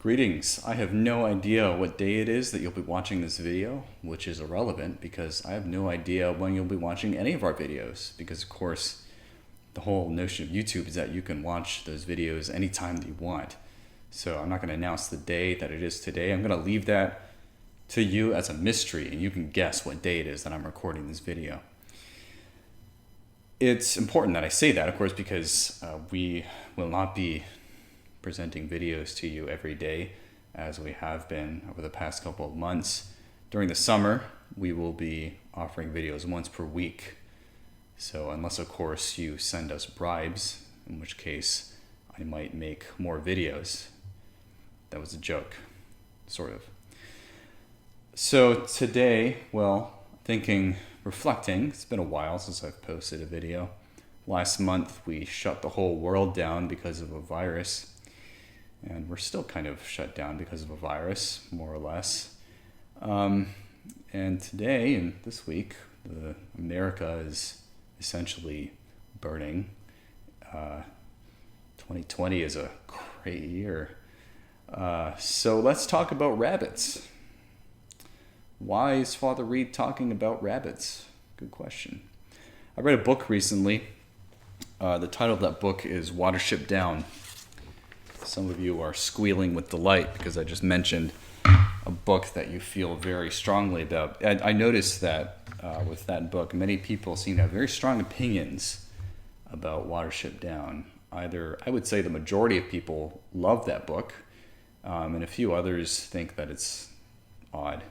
Greetings. I have no idea what day it is that you'll be watching this video, which is irrelevant because I have no idea when you'll be watching any of our videos. Because of course, the whole notion of YouTube is that you can watch those videos anytime that you want. So I'm not going to announce the day that it is today. I'm going to leave that to you as a mystery, and you can guess what day it is that I'm recording this video. It's important that I say that, of course, because we will not be presenting videos to you every day as we have been over the past couple of months. During the summer, we will be offering videos once per week. So unless, of course, you send us bribes, in which case I might make more videos. That was a joke, sort of. So today, reflecting, it's been a while since I've posted a video. Last month, we shut the whole world down because of a virus. And we're still kind of shut down because of a virus, more or less. And today, and this week, America is essentially burning. 2020 is a great year. So let's talk about rabbits. Why is Father Reed talking about rabbits? Good question. I read a book recently. The title of that book is Watership Down. Some of you are squealing with delight because I just mentioned a book that you feel very strongly about. I noticed that with that book, many people seem to have very strong opinions about Watership Down. I would say the majority of people love that book, and a few others think that it's odd.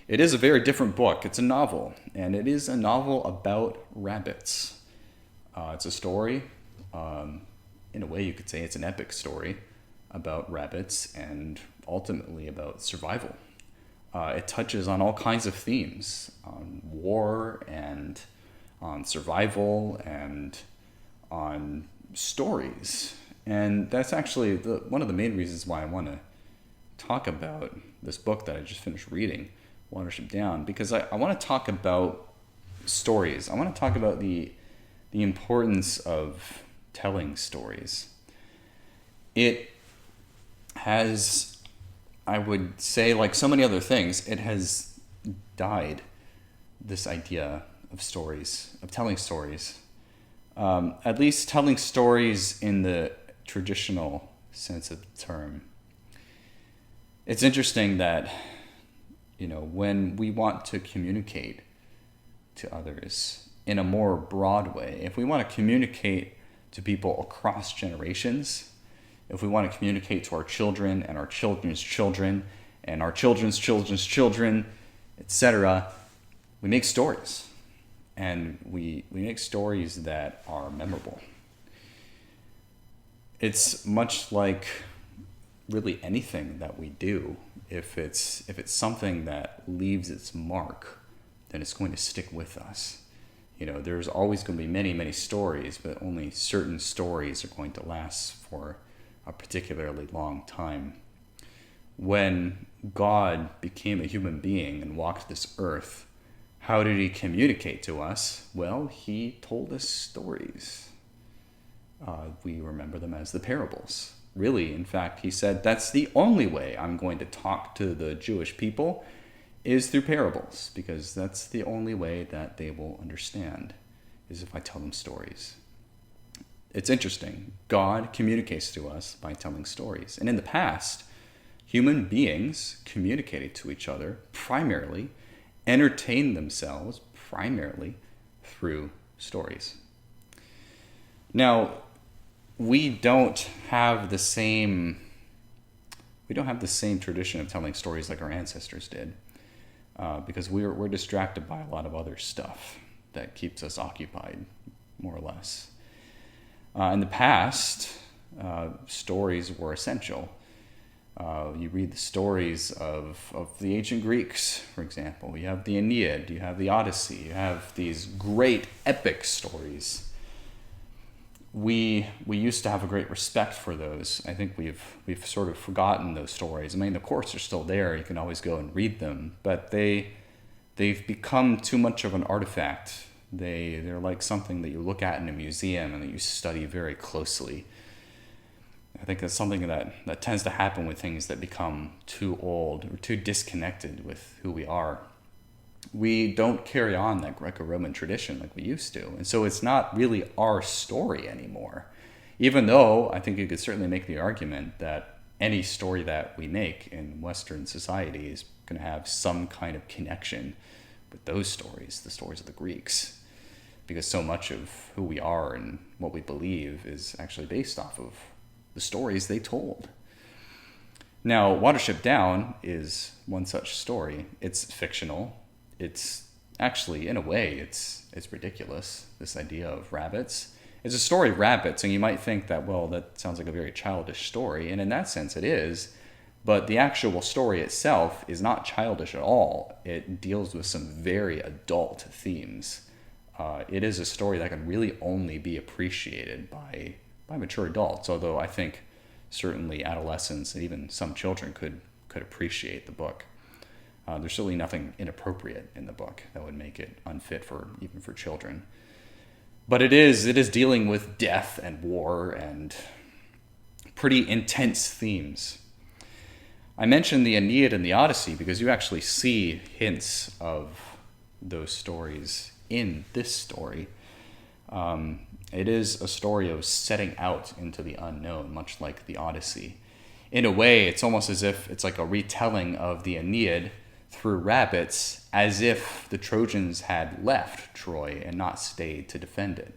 It is a very different book. It's a novel, and it is a novel about rabbits. It's a story. In a way, you could say it's an epic story about rabbits and ultimately about survival. It touches on all kinds of themes, on war and on survival and on stories. And that's actually one of the main reasons why I want to talk about this book that I just finished reading, Watership Down, because I want to talk about stories. I want to talk about the importance of telling stories. It has, I would say, like so many other things, it has died, this idea of stories, of telling stories. At least telling stories in the traditional sense of the term. It's interesting that, when we want to communicate to others in a more broad way, if we want to communicate to people across generations, if we want to communicate to our children and our children's children and our children's children's children, etc., we make stories. And we make stories that are memorable. It's much like really anything that we do. If it's something that leaves its mark, then it's going to stick with us. There's always going to be many, many stories, but only certain stories are going to last for a particularly long time. When God became a human being and walked this earth, how did he communicate to us? Well, he told us stories. We remember them as the parables. Really, in fact, he said, that's the only way I'm going to talk to the Jewish people is through parables, because that's the only way that they will understand, is if I tell them stories. It's interesting. God communicates to us by telling stories. And in the past, human beings communicated to each other primarily, entertained themselves primarily through stories. Now, we don't have the same tradition of telling stories like our ancestors did. Because we're distracted by a lot of other stuff that keeps us occupied, more or less. In the past, stories were essential. You read the stories of the ancient Greeks, for example. You have the Aeneid, you have the Odyssey, you have these great epic stories. We used to have a great respect for those. I think we've sort of forgotten those stories. I mean, of course, they're still there. You can always go and read them, but they've become too much of an artifact. They're like something that you look at in a museum and that you study very closely. I think that's something that tends to happen with things that become too old or too disconnected with who we are. We don't carry on that Greco-Roman tradition like we used to. And so it's not really our story anymore. Even though I think you could certainly make the argument that any story that we make in Western society is going to have some kind of connection with those stories, the stories of the Greeks. Because so much of who we are and what we believe is actually based off of the stories they told. Now, Watership Down is one such story. It's fictional. It's actually, in a way, it's ridiculous, this idea of rabbits. It's a story of rabbits, and you might think that, well, that sounds like a very childish story, and in that sense it is, but the actual story itself is not childish at all. It deals with some very adult themes. It is a story that can really only be appreciated by mature adults, although I think certainly adolescents and even some children could appreciate the book. There's certainly nothing inappropriate in the book that would make it unfit even for children. But it is dealing with death and war and pretty intense themes. I mentioned the Aeneid and the Odyssey because you actually see hints of those stories in this story. It is a story of setting out into the unknown, much like the Odyssey. In a way, it's almost as if it's like a retelling of the Aeneid through rabbits, as if the Trojans had left Troy and not stayed to defend it.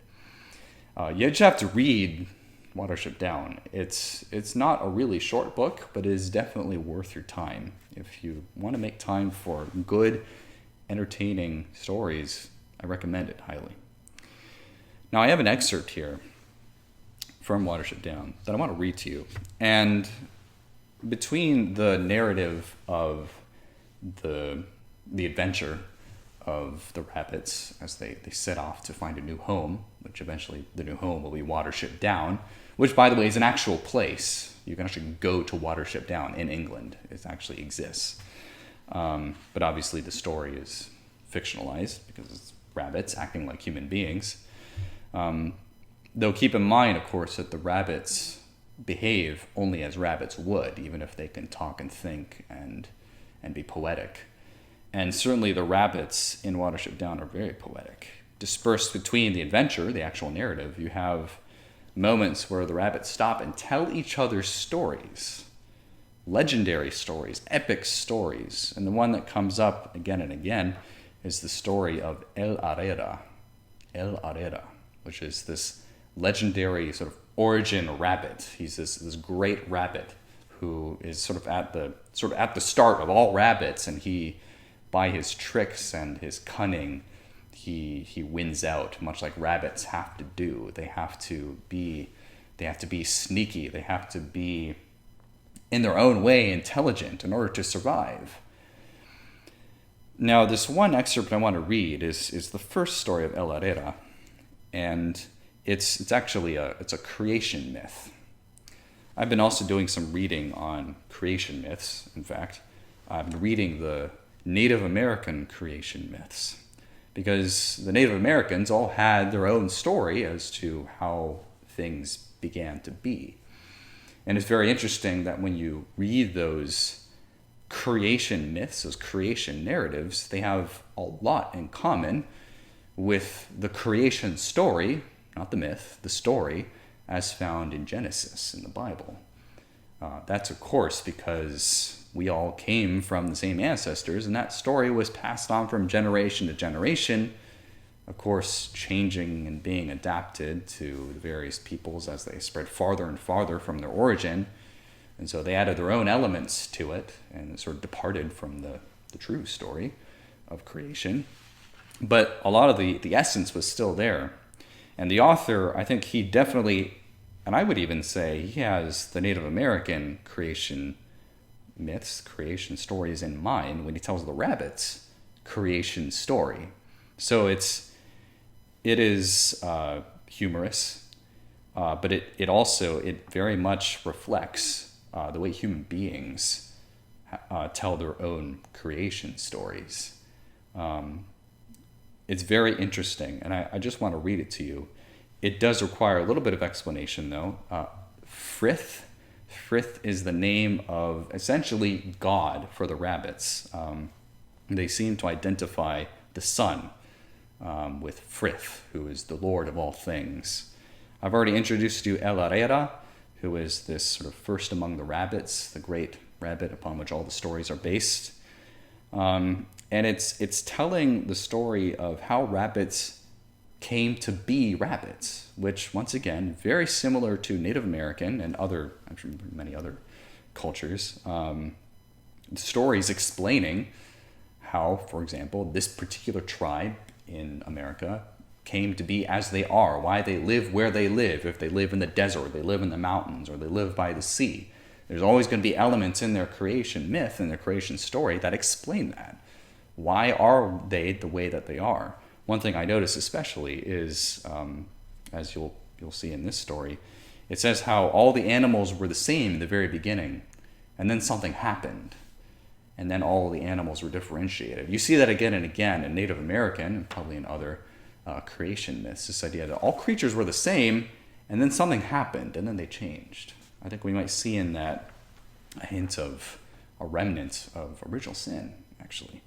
You just have to read Watership Down. It's not a really short book, but it is definitely worth your time. If you want to make time for good, entertaining stories, I recommend it highly. Now, I have an excerpt here from Watership Down that I want to read to you. And between the narrative of the adventure of the rabbits as they set off to find a new home, which eventually the new home will be Watership Down, which, by the way, is an actual place. You can actually go to Watership Down in England. It actually exists. But obviously the story is fictionalized because it's rabbits acting like human beings. Though keep in mind, of course, that the rabbits behave only as rabbits would, even if they can talk and think and be poetic. And certainly the rabbits in Watership Down are very poetic. Dispersed between the adventure, the actual narrative, you have moments where the rabbits stop and tell each other stories, legendary stories, epic stories. And the one that comes up again and again is the story of El Aeneid, which is this legendary sort of origin rabbit. He's this great rabbit who is sort of at the start of all rabbits, and he, by his tricks and his cunning, he wins out, much like rabbits have to do. They have to be sneaky. They have to be, in their own way, intelligent in order to survive. Now, this one excerpt I want to read is the first story of El Aeneid, and it's actually a creation myth. I've been also doing some reading on creation myths. In fact, I've been reading the Native American creation myths because the Native Americans all had their own story as to how things began to be. And it's very interesting that when you read those creation myths, those creation narratives, they have a lot in common with the creation story, not the myth, the story, as found in Genesis in the Bible. That's, of course, because we all came from the same ancestors, and that story was passed on from generation to generation, of course, changing and being adapted to the various peoples as they spread farther and farther from their origin. And so they added their own elements to it, and it sort of departed from the true story of creation. But a lot of the essence was still there. And the author, I think he definitely, and I would even say he has the Native American creation myths, creation stories in mind when he tells the rabbits creation story. So it is humorous, but it also very much reflects the way human beings tell their own creation stories. It's very interesting, and I just want to read it to you. It does require a little bit of explanation, though. Frith Frith is the name of essentially God for the rabbits. They seem to identify the sun with Frith, who is the Lord of all things. I've already introduced you El Herrera, who is this sort of first among the rabbits, the great rabbit upon which all the stories are based. And it's telling the story of how rabbits came to be rabbits, which, once again, very similar to Native American and other, I'm sure many other cultures, stories explaining how, for example, this particular tribe in America came to be as they are, why they live where they live, if they live in the desert, they live in the mountains, or they live by the sea. There's always going to be elements in their creation myth and their creation story that explain that. Why are they the way that they are? One thing I notice especially is, as you'll see in this story, it says how all the animals were the same in the very beginning, and then something happened, and then all the animals were differentiated. You see that again and again in Native American, and probably in other creation myths, this idea that all creatures were the same, and then something happened, and then they changed. I think we might see in that a hint of a remnant of original sin, actually.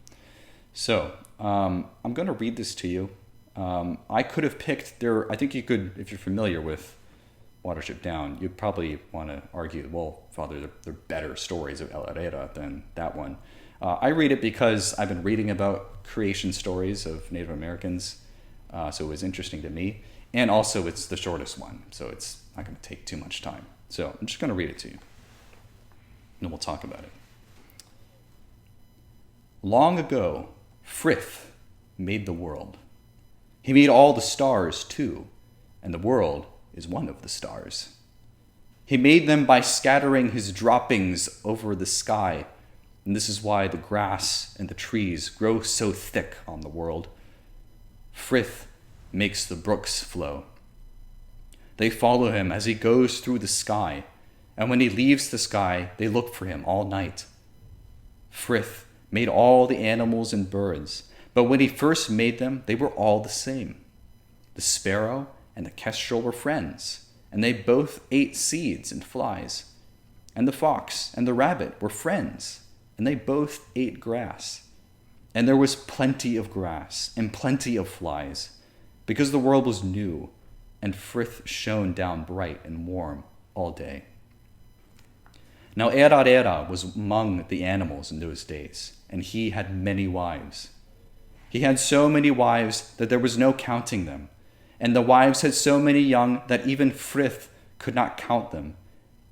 So, I'm going to read this to you. I could have picked I think you could, if you're familiar with Watership Down, you'd probably want to argue, well, Father, they're better stories of El Herrera than that one. I read it because I've been reading about creation stories of Native Americans, so it was interesting to me. And also, it's the shortest one, so it's not going to take too much time. So I'm just going to read it to you, and then we'll talk about it. Long ago, Frith made the world. He made all the stars, too, and the world is one of the stars. He made them by scattering his droppings over the sky, and this is why the grass and the trees grow so thick on the world. Frith makes the brooks flow. They follow him as he goes through the sky, and when he leaves the sky, they look for him all night. Frith made all the animals and birds, but when he first made them, they were all the same. The sparrow and the kestrel were friends, and they both ate seeds and flies. And the fox and the rabbit were friends, and they both ate grass. And there was plenty of grass and plenty of flies, because the world was new, and Frith shone down bright and warm all day. Now Herrera was among the animals in those days, and he had many wives. He had so many wives that there was no counting them, and the wives had so many young that even Frith could not count them.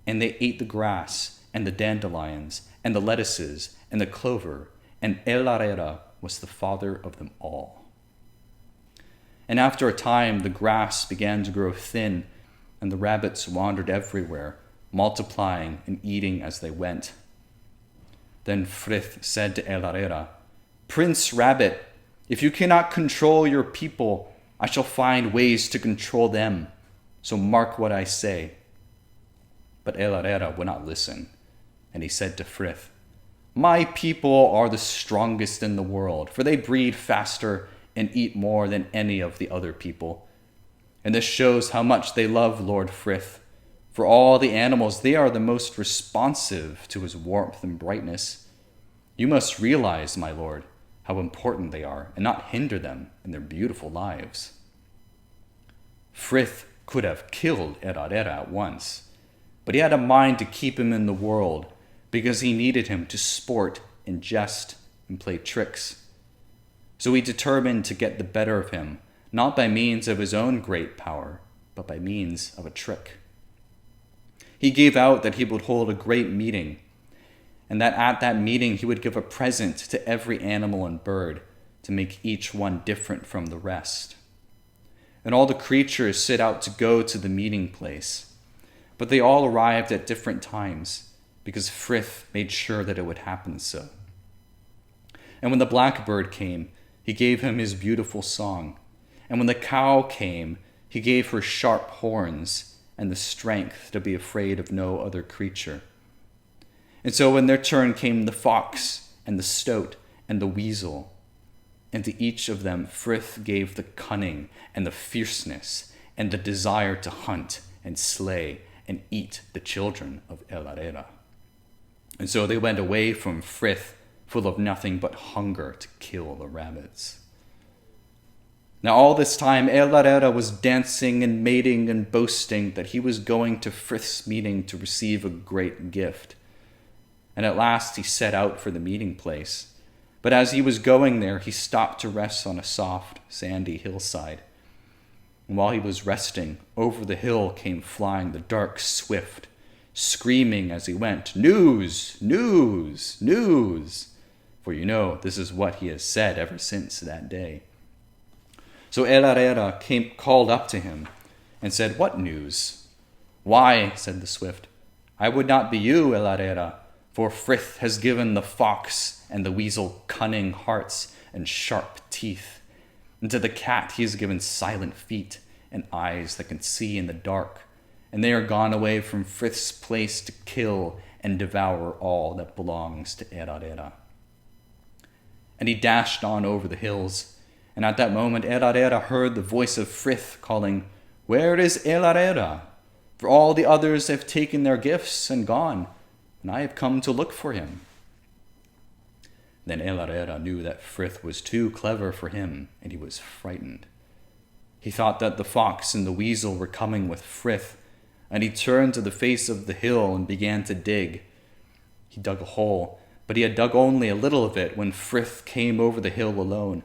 And they ate the grass, and the dandelions, and the lettuces, and the clover, and El Herrera was the father of them all. And after a time, the grass began to grow thin, and the rabbits wandered everywhere, multiplying and eating as they went. Then Frith said to El Herrera, "Prince Rabbit, if you cannot control your people, I shall find ways to control them, so mark what I say." But El Herrera would not listen, and he said to Frith, "My people are the strongest in the world, for they breed faster and eat more than any of the other people. And this shows how much they love Lord Frith. For all the animals, they are the most responsive to his warmth and brightness. You must realize, my lord, how important they are, and not hinder them in their beautiful lives." Frith could have killed Herrera at once, but he had a mind to keep him in the world, because he needed him to sport and jest and play tricks. So he determined to get the better of him, not by means of his own great power, but by means of a trick. He gave out that he would hold a great meeting, and that at that meeting he would give a present to every animal and bird to make each one different from the rest. And all the creatures set out to go to the meeting place, but they all arrived at different times, because Frith made sure that it would happen so. And when the blackbird came, he gave him his beautiful song. And when the cow came, he gave her sharp horns and the strength to be afraid of no other creature. And so when their turn came the fox and the stoat and the weasel, and to each of them Frith gave the cunning and the fierceness and the desire to hunt and slay and eat the children of El Arera. And so they went away from Frith, full of nothing but hunger to kill the rabbits. Now all this time El Arera was dancing and mating and boasting that he was going to Frith's meeting to receive a great gift. And at last he set out for the meeting place. But as he was going there, he stopped to rest on a soft, sandy hillside. And while he was resting, over the hill came flying the dark Swift, screaming as he went, "News! News! News!" For you know, this is what he has said ever since that day. So El Arera called up to him and said, "What news?" "Why," said the Swift, "I would not be you, El Arera, for Frith has given the fox and the weasel cunning hearts and sharp teeth. And to the cat he has given silent feet and eyes that can see in the dark. And they are gone away from Frith's place to kill and devour all that belongs to El Arera." And he dashed on over the hills. And at that moment El Arera heard the voice of Frith calling, "Where is El Arera? For all the others have taken their gifts and gone, and I have come to look for him." Then El Arera knew that Frith was too clever for him, and he was frightened. He thought that the fox and the weasel were coming with Frith, and he turned to the face of the hill and began to dig. He dug a hole, but he had dug only a little of it when Frith came over the hill alone,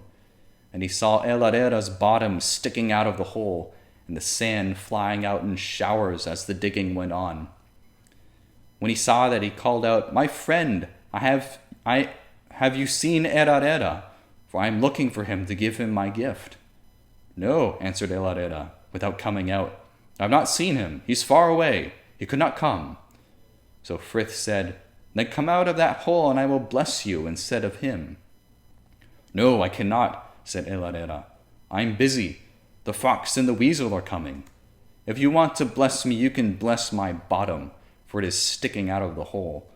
and he saw El Arera's bottom sticking out of the hole, and the sand flying out in showers as the digging went on. When he saw that, he called out, "My friend, have you seen El Arera? For I am looking for him to give him my gift." "No," answered El Arera, without coming out. "I have not seen him. He's far away. He could not come." So Frith said, "Then come out of that hole, and I will bless you instead of him." "No, I cannot," said El Arera. "I am busy. The fox and the weasel are coming. If you want to bless me, you can bless my bottom, for it is sticking out of the hole."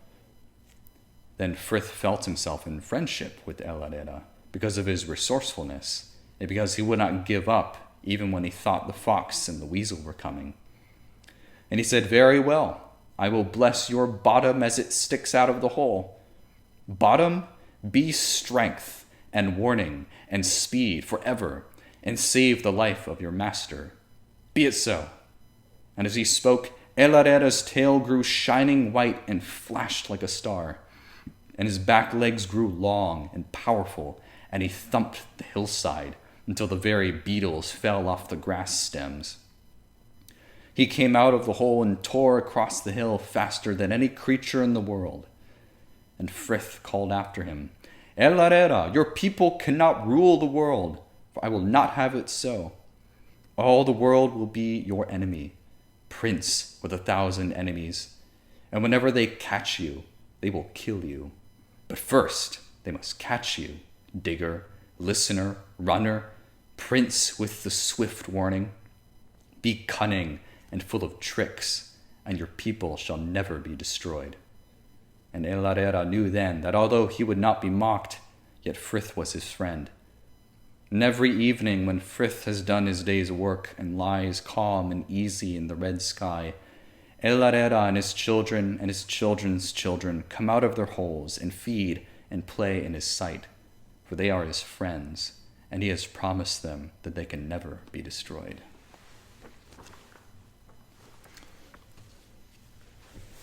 Then Frith felt himself in friendship with El Arera because of his resourcefulness, and because he would not give up even when he thought the fox and the weasel were coming. And he said, "Very well, I will bless your bottom as it sticks out of the hole. Bottom, be strength and warning and speed forever, and save the life of your master. Be it so." And as he spoke, El Arera's tail grew shining white and flashed like a star, and his back legs grew long and powerful, and he thumped the hillside until the very beetles fell off the grass stems. He came out of the hole and tore across the hill faster than any creature in the world. And Frith called after him, "El Arera, your people cannot rule the world, for I will not have it so. All the world will be your enemy, prince with 1,000 enemies, and whenever they catch you, they will kill you. But first, they must catch you, digger, listener, runner, prince with the swift warning. Be cunning and full of tricks, and your people shall never be destroyed." And El Arera knew then that although he would not be mocked, yet Frith was his friend. And every evening when Frith has done his day's work and lies calm and easy in the red sky, El Arera and his children and his children's children come out of their holes and feed and play in his sight, for they are his friends, and he has promised them that they can never be destroyed.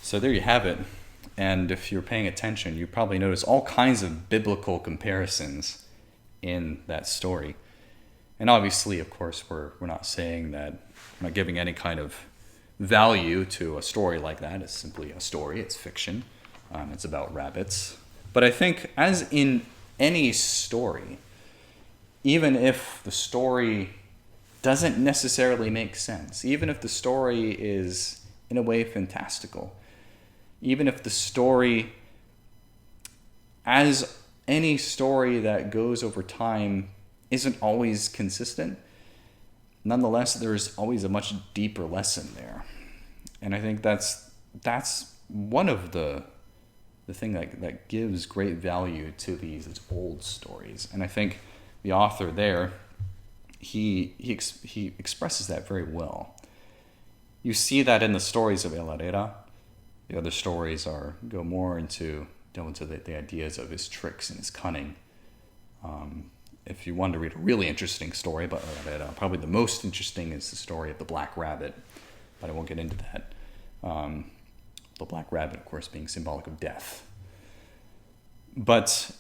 So there you have it. And if you're paying attention, you probably notice all kinds of biblical comparisons in that story. And obviously, of course, we're not saying that, we're not giving any kind of value to a story like that. It's simply a story. It's fiction. It's about rabbits. But I think, as in any story, even if the story doesn't necessarily make sense, even if the story is, in a way, fantastical, even if the story, as any story that goes over time, isn't always consistent, nonetheless, there's always a much deeper lesson there. And I think that's one of the thing that gives great value to these old stories. And I think the author there, he expresses that very well. You see that in the stories of El Herrera. The other stories go more into the ideas of his tricks and his cunning. If you want to read a really interesting story about El Herrera, probably the most interesting is the story of the Black Rabbit, but I won't get into that. The Black Rabbit, of course, being symbolic of death. But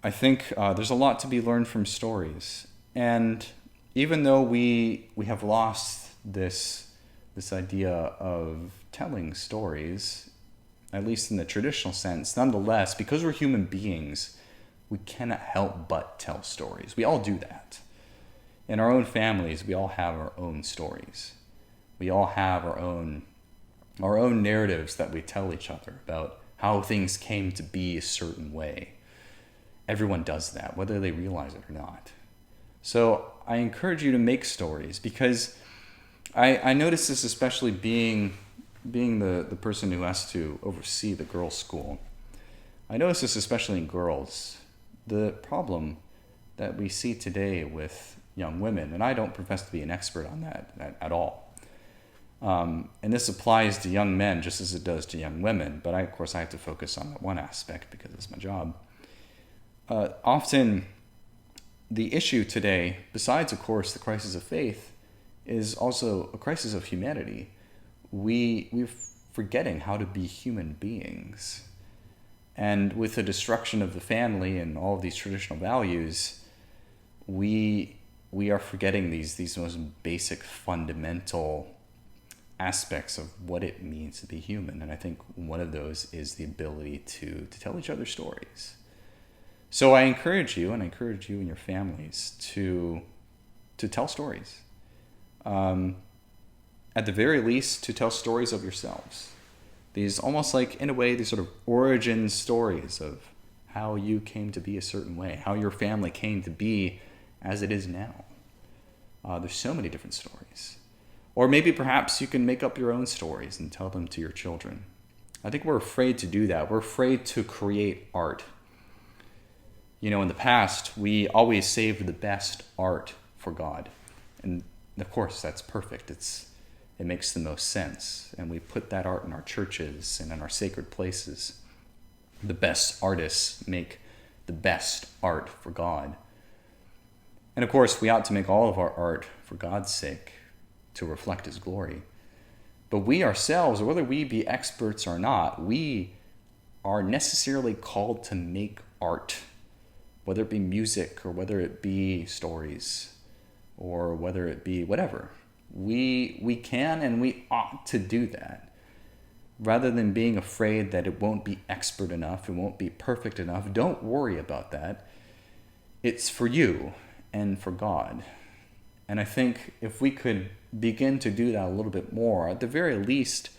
I think there's a lot to be learned from stories. And even though we have lost this idea of telling stories, at least in the traditional sense, nonetheless, because we're human beings, we cannot help but tell stories. We all do that. In our own families, we all have our own stories. We all have our own narratives that we tell each other about how things came to be a certain way. Everyone does that, whether they realize it or not. So I encourage you to make stories, because I notice this, especially being the person who has to oversee the girls' school. I notice this especially in girls. The problem that we see today with young women, and I don't profess to be an expert on that at all. And this applies to young men just as it does to young women, but of course I have to focus on that one aspect because it's my job. Often the issue today, besides of course the crisis of faith, is also a crisis of humanity. We're forgetting how to be human beings. And with the destruction of the family and all of these traditional values, we are forgetting these most basic fundamental aspects of what it means to be human. And I think one of those is the ability to tell each other stories. So I encourage you, and your families to tell stories. At the very least, to tell stories of yourselves. These almost like, in a way, these sort of origin stories of how you came to be a certain way, how your family came to be as it is now. There's so many different stories. Or maybe perhaps you can make up your own stories and tell them to your children. I think we're afraid to do that. We're afraid to create art. You know, in the past, we always saved the best art for God. And of course, that's perfect. It makes the most sense. And we put that art in our churches and in our sacred places. The best artists make the best art for God. And of course, we ought to make all of our art for God's sake, to reflect His glory. But we ourselves, whether we be experts or not, we are necessarily called to make art, whether it be music or whether it be stories or whether it be whatever. We can and we ought to do that. Rather than being afraid that it won't be expert enough, it won't be perfect enough, don't worry about that. It's for you and for God. And I think if we could begin to do that a little bit more, at the very least,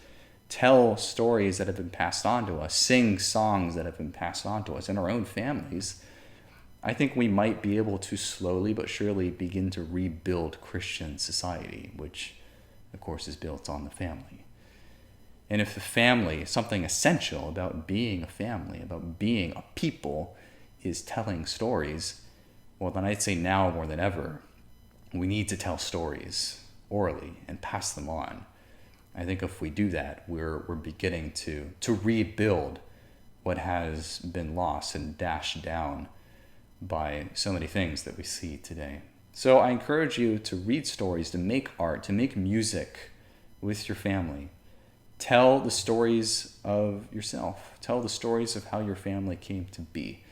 tell stories that have been passed on to us, sing songs that have been passed on to us in our own families, I think we might be able to slowly but surely begin to rebuild Christian society, which, of course, is built on the family. And if the family, something essential about being a family, about being a people, is telling stories, well, then I'd say now more than ever, we need to tell stories orally and pass them on. I think if we do that, we're beginning to rebuild what has been lost and dashed down by so many things that we see today. So I encourage you to read stories, to make art, to make music with your family. Tell the stories of yourself. Tell the stories of how your family came to be.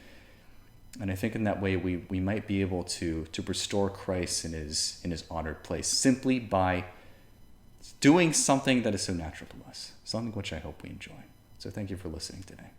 And I think in that way we might be able to restore Christ in his honored place simply by doing something that is so natural to us, something which I hope we enjoy. So thank you for listening today.